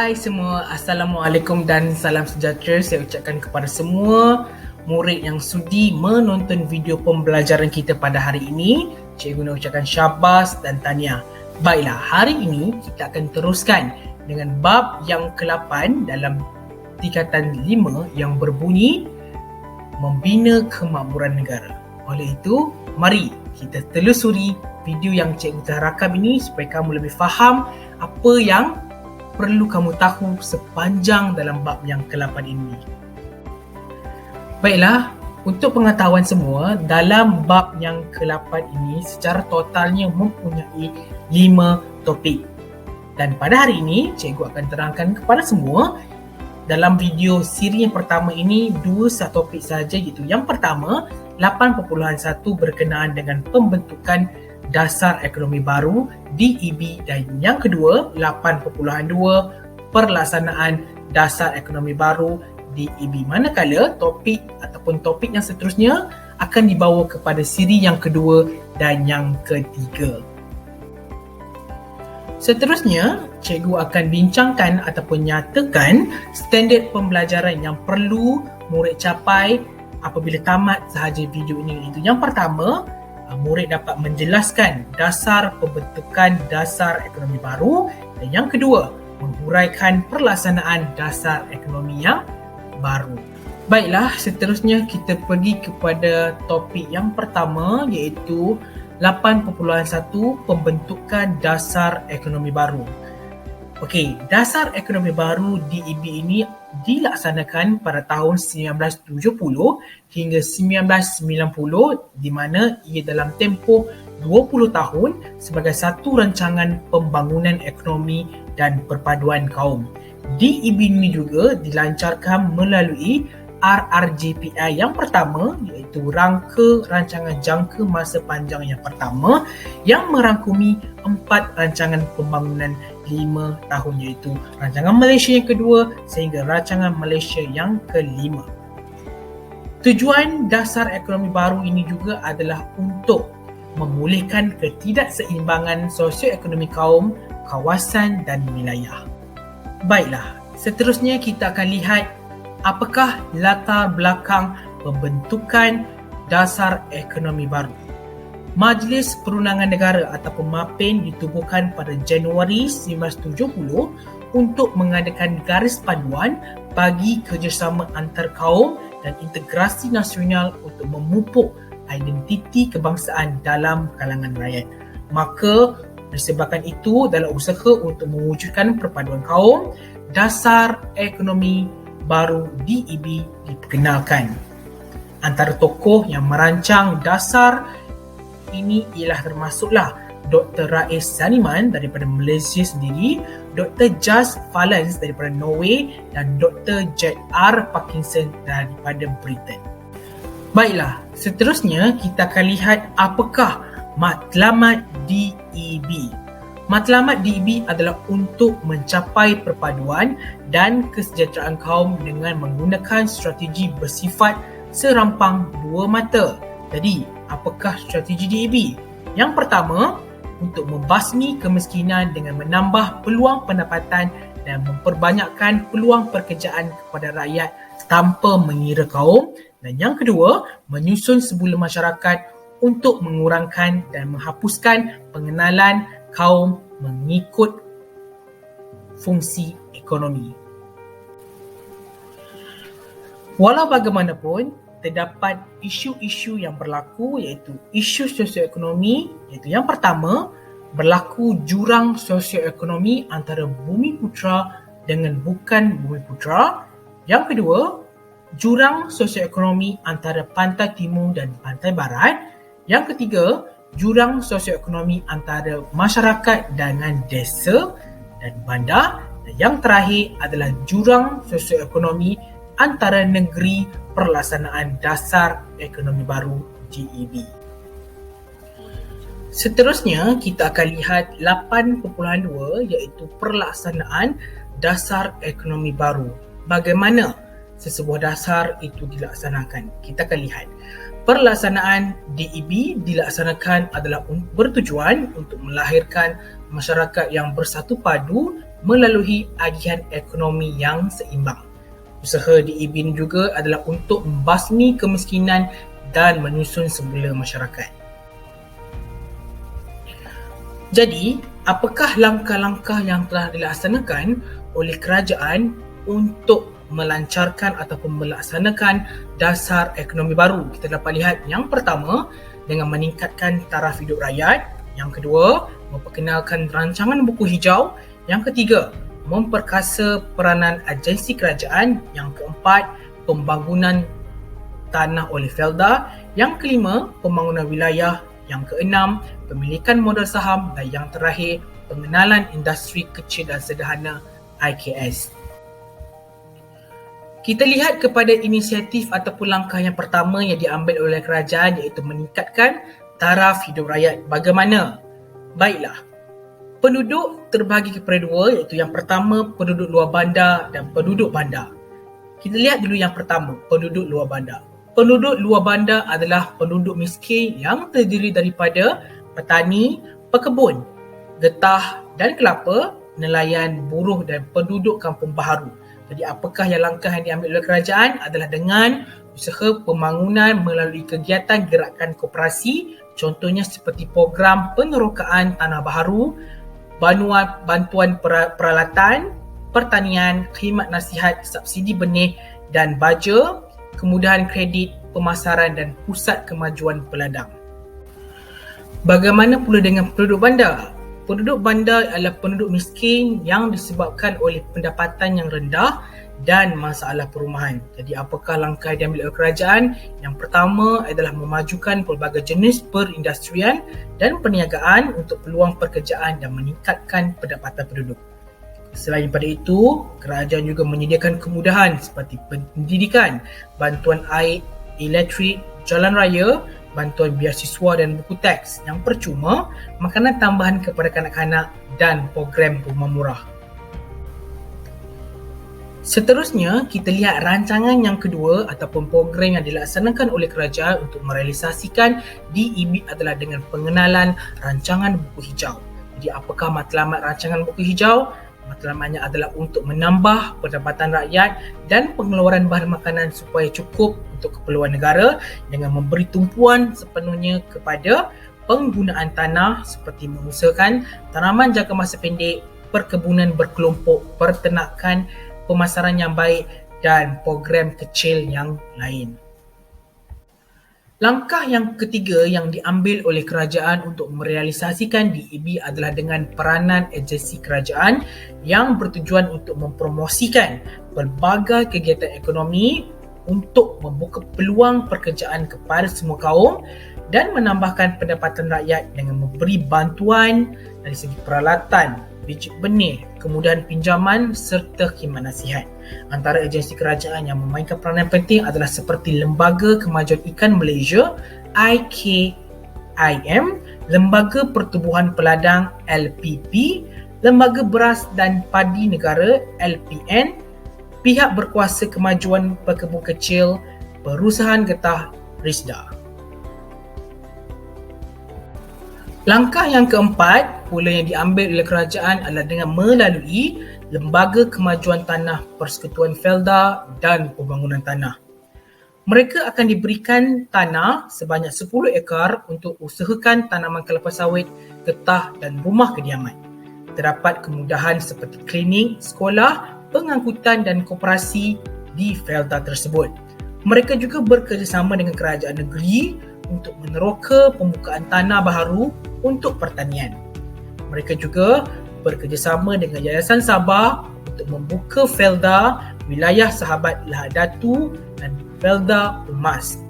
Hai semua, Assalamualaikum dan salam sejahtera saya ucapkan kepada semua murid yang sudi menonton video pembelajaran kita pada hari ini. Cikgu nak ucapkan syabas dan tahniah. Baiklah, hari ini kita akan teruskan dengan bab yang ke-8 dalam tingkatan 5 yang berbunyi Membina Kemakmuran Negara. Oleh itu, mari kita telusuri video yang cikgu telah rakam ini supaya kamu lebih faham apa yang perlu kamu tahu sepanjang dalam bab yang ke-8 ini. Baiklah, untuk pengetahuan semua, dalam bab yang ke-8 ini secara totalnya mempunyai 5 topik. Dan pada hari ini, cikgu akan terangkan kepada semua dalam video siri yang pertama ini 2 topik sahaja, iaitu yang pertama 8.1 berkenaan dengan pembentukan dasar ekonomi baru DEB dan yang kedua 8.2 pelaksanaan dasar ekonomi baru DEB. Manakala topik ataupun topik yang seterusnya akan dibawa kepada siri yang kedua dan yang ketiga. Seterusnya, cikgu akan bincangkan ataupun nyatakan standard pembelajaran yang perlu murid capai apabila tamat sahaja video ini. Itu yang pertama, murid dapat menjelaskan dasar pembentukan dasar ekonomi baru dan yang kedua, menghuraikan pelaksanaan dasar ekonomi yang baru. Baiklah, seterusnya kita pergi kepada topik yang pertama iaitu 8.1 pembentukan dasar ekonomi baru. Okey, dasar ekonomi baru DEB ini dilaksanakan pada tahun 1970 hingga 1990 di mana ia dalam tempoh 20 tahun sebagai satu rancangan pembangunan ekonomi dan perpaduan kaum. DEB ini juga dilancarkan melalui RRJPI yang pertama iaitu Rangka Rancangan Jangka Masa Panjang yang pertama yang merangkumi 4 rancangan pembangunan 5 tahun iaitu Rancangan Malaysia yang kedua sehingga Rancangan Malaysia yang kelima. Tujuan dasar ekonomi baru ini juga adalah untuk memulihkan ketidakseimbangan sosioekonomi kaum, kawasan dan wilayah. Baiklah, seterusnya kita akan lihat apakah latar belakang pembentukan dasar ekonomi baru. Majlis Perundangan Negara ataupun MAPEN ditubuhkan pada Januari 1970 untuk mengadakan garis panduan bagi kerjasama antar kaum dan integrasi nasional untuk memupuk identiti kebangsaan dalam kalangan rakyat. Maka disebabkan itu dalam usaha untuk mewujudkan perpaduan kaum, dasar ekonomi baru DEB diperkenalkan. Antara tokoh yang merancang dasar ini ialah termasuklah Dr. Rais Zaniman daripada Malaysia sendiri, Dr. Jas Valens daripada Norway dan Dr. J.R. Parkinson daripada Britain. Baiklah, seterusnya kita akan lihat apakah matlamat DEB. Matlamat DEB adalah untuk mencapai perpaduan dan kesejahteraan kaum dengan menggunakan strategi bersifat serampang dua mata. Jadi, apakah strategi DEB? Yang pertama, untuk membasmi kemiskinan dengan menambah peluang pendapatan dan memperbanyakkan peluang pekerjaan kepada rakyat tanpa mengira kaum. Dan yang kedua, menyusun sebulun masyarakat untuk mengurangkan dan menghapuskan pengenalan kaum mengikut fungsi ekonomi. Walau bagaimanapun, terdapat isu-isu yang berlaku iaitu isu sosioekonomi, iaitu yang pertama, berlaku jurang sosioekonomi antara Bumiputera dengan bukan Bumiputera. Yang kedua, jurang sosioekonomi antara pantai timur dan pantai barat. Yang ketiga, jurang sosioekonomi antara masyarakat dengan desa dan bandar. Dan yang terakhir adalah jurang sosioekonomi antara negeri pelaksanaan dasar ekonomi baru DEB. Seterusnya, kita akan lihat 8.2 iaitu pelaksanaan dasar ekonomi baru. Bagaimana sesebuah dasar itu dilaksanakan? Kita akan lihat. Pelaksanaan DEB dilaksanakan adalah bertujuan untuk melahirkan masyarakat yang bersatu padu melalui agihan ekonomi yang seimbang. Usaha DEB ini juga adalah untuk membasmi kemiskinan dan menyusun semula masyarakat. Jadi, apakah langkah-langkah yang telah dilaksanakan oleh kerajaan untuk melancarkan ataupun melaksanakan dasar ekonomi baru? Kita dapat lihat yang pertama dengan meningkatkan taraf hidup rakyat, yang kedua memperkenalkan rancangan buku hijau, yang ketiga memperkasa peranan agensi kerajaan, yang keempat pembangunan tanah oleh Felda, yang kelima pembangunan wilayah, yang keenam pemilikan modal saham, dan yang terakhir pengenalan industri kecil dan sederhana IKS. Kita lihat kepada inisiatif ataupun langkah yang pertama yang diambil oleh kerajaan, iaitu meningkatkan taraf hidup rakyat. Bagaimana? Baiklah, penduduk terbahagi kepada dua, iaitu yang pertama penduduk luar bandar dan penduduk bandar. Kita lihat dulu yang pertama, penduduk luar bandar. Penduduk luar bandar adalah penduduk miskin yang terdiri daripada petani, pekebun, getah dan kelapa, nelayan, buruh dan penduduk kampung baharu. Jadi apakah yang langkah yang diambil oleh kerajaan adalah dengan usaha pembangunan melalui kegiatan gerakan koperasi, contohnya seperti program penerokaan tanah baharu, bantuan peralatan, pertanian, khidmat nasihat, subsidi benih dan baja, kemudahan kredit, pemasaran dan pusat kemajuan peladang. Bagaimana pula dengan penduduk bandar? Penduduk bandar adalah penduduk miskin yang disebabkan oleh pendapatan yang rendah dan masalah perumahan. Jadi apakah langkah yang diambil oleh kerajaan? Yang pertama adalah memajukan pelbagai jenis perindustrian dan perniagaan untuk peluang pekerjaan dan meningkatkan pendapatan penduduk. Selain daripada itu, kerajaan juga menyediakan kemudahan seperti pendidikan, bantuan air, elektrik, jalan raya, bantuan beasiswa dan buku teks yang percuma, makanan tambahan kepada kanak-kanak dan program rumah murah. Seterusnya, kita lihat rancangan yang kedua ataupun program yang dilaksanakan oleh kerajaan untuk merealisasikan DEB adalah dengan pengenalan rancangan buku hijau. Jadi apakah matlamat rancangan buku hijau? Matlamatnya adalah untuk menambah pendapatan rakyat dan pengeluaran bahan makanan supaya cukup untuk keperluan negara dengan memberi tumpuan sepenuhnya kepada penggunaan tanah seperti mengusahakan tanaman jangka masa pendek, perkebunan berkelompok, peternakan, pemasaran yang baik dan program kecil yang lain. Langkah yang ketiga yang diambil oleh kerajaan untuk merealisasikan DEB adalah dengan peranan agensi kerajaan yang bertujuan untuk mempromosikan pelbagai kegiatan ekonomi untuk membuka peluang pekerjaan kepada semua kaum dan menambahkan pendapatan rakyat dengan memberi bantuan dari segi peralatan, biji benih, kemudahan pinjaman serta khidmat nasihat. Antara agensi kerajaan yang memainkan peranan penting adalah seperti Lembaga Kemajuan Ikan Malaysia IKIM, Lembaga Pertubuhan Peladang LPP, Lembaga Beras dan Padi Negara LPN, Pihak Berkuasa Kemajuan Pekebun Kecil, Perusahaan Getah RISDA. Langkah yang keempat pula yang diambil oleh kerajaan adalah dengan melalui Lembaga Kemajuan Tanah Persekutuan Felda dan Pembangunan Tanah. Mereka akan diberikan tanah sebanyak 10 ekar untuk usahakan tanaman kelapa sawit, getah dan rumah kediaman. Terdapat kemudahan seperti klinik, sekolah, pengangkutan dan koperasi di Felda tersebut. Mereka juga bekerjasama dengan kerajaan negeri untuk meneroka pembukaan tanah baharu untuk pertanian. Mereka juga bekerjasama dengan Yayasan Sabah untuk membuka Felda, Wilayah Sahabat Lahad Datu dan Felda Umas.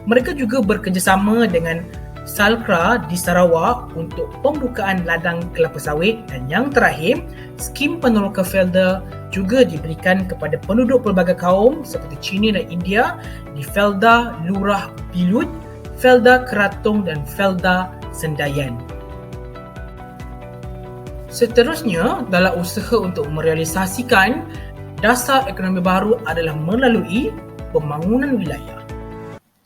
Mereka juga bekerjasama dengan Salkra di Sarawak untuk pembukaan ladang kelapa sawit dan yang terakhir, skim peneroka Felda juga diberikan kepada penduduk pelbagai kaum seperti Cina dan India di Felda Lurah Bilut, Felda Keratung dan Felda Sendayan. Seterusnya, dalam usaha untuk merealisasikan dasar ekonomi baru adalah melalui pembangunan wilayah.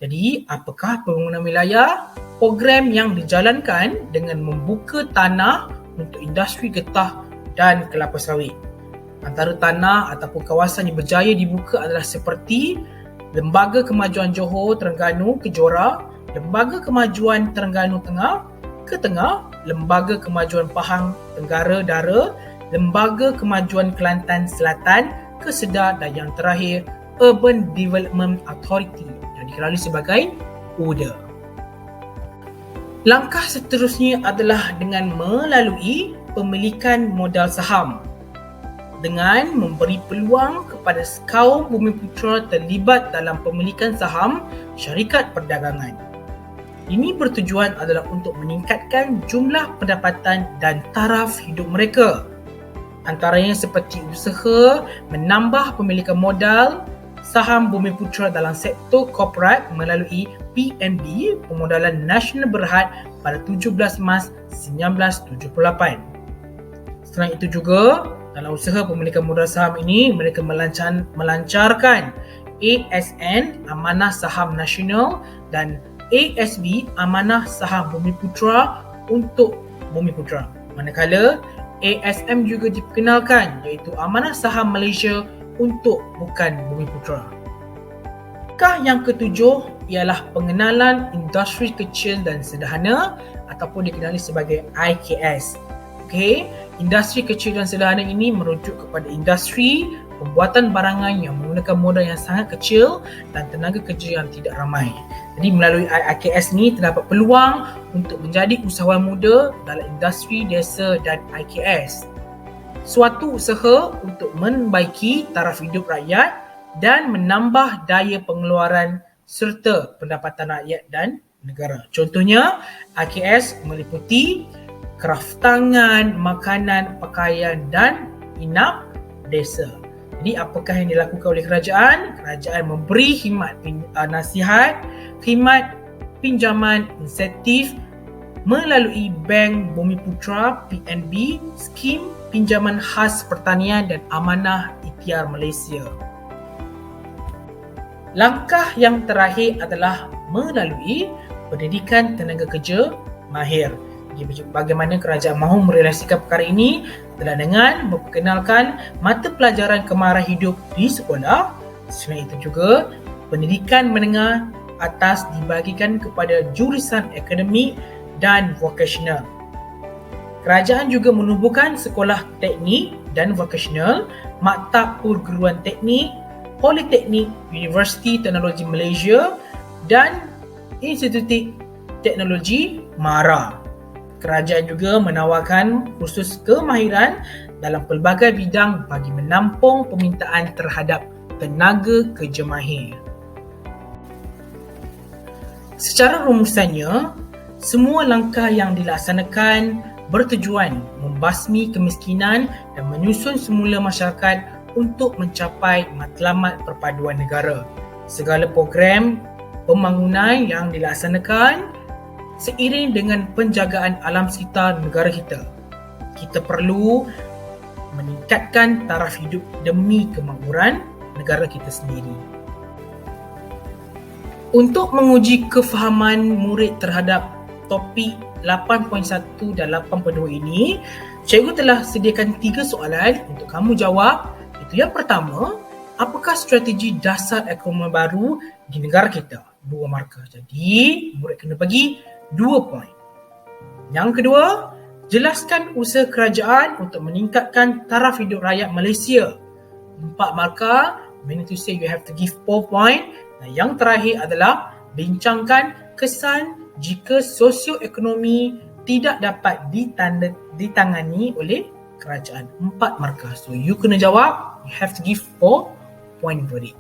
Jadi, apakah pembangunan wilayah? Program yang dijalankan dengan membuka tanah untuk industri getah dan kelapa sawit. Antara tanah ataupun kawasan yang berjaya dibuka adalah seperti Lembaga Kemajuan Johor Terengganu Kejora, Lembaga Kemajuan Terengganu Tengah ke Tengah, Lembaga Kemajuan Pahang Tenggara Dara, Lembaga Kemajuan Kelantan Selatan ke Sedar, dan yang terakhir Urban Development Authority yang dikenali sebagai UDA. Langkah seterusnya adalah dengan melalui pemilikan modal saham dengan memberi peluang kepada kaum Bumiputera terlibat dalam pemilikan saham syarikat perdagangan. Ini bertujuan adalah untuk meningkatkan jumlah pendapatan dan taraf hidup mereka. Antaranya seperti usaha menambah pemilikan modal saham Bumiputera dalam sektor korporat melalui PNB, Pemodalan Nasional Berhad, pada 17 Mac 1978. Selain itu juga, dalam usaha pemilikan modal saham ini, mereka melancarkan ASN, Amanah Saham Nasional, dan ASB, Amanah Saham Bumiputera untuk Bumiputera. Manakala ASM juga diperkenalkan, iaitu Amanah Saham Malaysia untuk bukan Bumiputera. Langkah yang ketujuh ialah pengenalan industri kecil dan sederhana ataupun dikenali sebagai IKS. Okey, industri kecil dan sederhana ini merujuk kepada industri pembuatan barangan yang menggunakan modal yang sangat kecil dan tenaga kerja yang tidak ramai. Jadi melalui IKS ni terdapat peluang untuk menjadi usahawan muda dalam industri desa dan IKS. Suatu usaha untuk membaiki taraf hidup rakyat dan menambah daya pengeluaran serta pendapatan rakyat dan negara. Contohnya, IKS meliputi kraftangan, makanan, pakaian dan inap desa. Jadi apakah yang dilakukan oleh kerajaan? Kerajaan memberi khidmat nasihat, khidmat pinjaman insentif melalui Bank Bumiputera PNB, skim pinjaman khas pertanian dan amanah ikhtiar Malaysia. Langkah yang terakhir adalah melalui pendidikan tenaga kerja mahir. Jadi bagaimana kerajaan mahu merealisasikan perkara ini adalah dengan memperkenalkan mata pelajaran kemahiran hidup di sekolah. Selain itu juga, pendidikan menengah atas dibagikan kepada jurusan akademik dan vokasional. Kerajaan juga menubuhkan sekolah teknik dan vokasional, maktab perguruan teknik, Politeknik Universiti Teknologi Malaysia dan Institut Teknologi MARA. Kerajaan juga menawarkan kursus kemahiran dalam pelbagai bidang bagi menampung permintaan terhadap tenaga kerja mahir. Secara rumusannya, semua langkah yang dilaksanakan bertujuan membasmi kemiskinan dan menyusun semula masyarakat untuk mencapai matlamat perpaduan negara. Segala program pembangunan yang dilaksanakan seiring dengan penjagaan alam sekitar negara kita. Kita perlu meningkatkan taraf hidup demi kemakmuran negara kita sendiri. Untuk menguji kefahaman murid terhadap topik 8.1 dan 8.2 ini, cikgu telah sediakan 3 soalan untuk kamu jawab. Yang pertama, apakah strategi dasar ekonomi baru di negara kita? 2 markah. Jadi, murid kena bagi 2 poin. Yang kedua, jelaskan usaha kerajaan untuk meningkatkan taraf hidup rakyat Malaysia. 4 markah, meaning to say you have to give 4 point. Dan yang terakhir adalah bincangkan kesan jika sosioekonomi tidak dapat ditangani oleh kerajaan. 4 markah. So, you kena jawab. You have to give 4 point for it.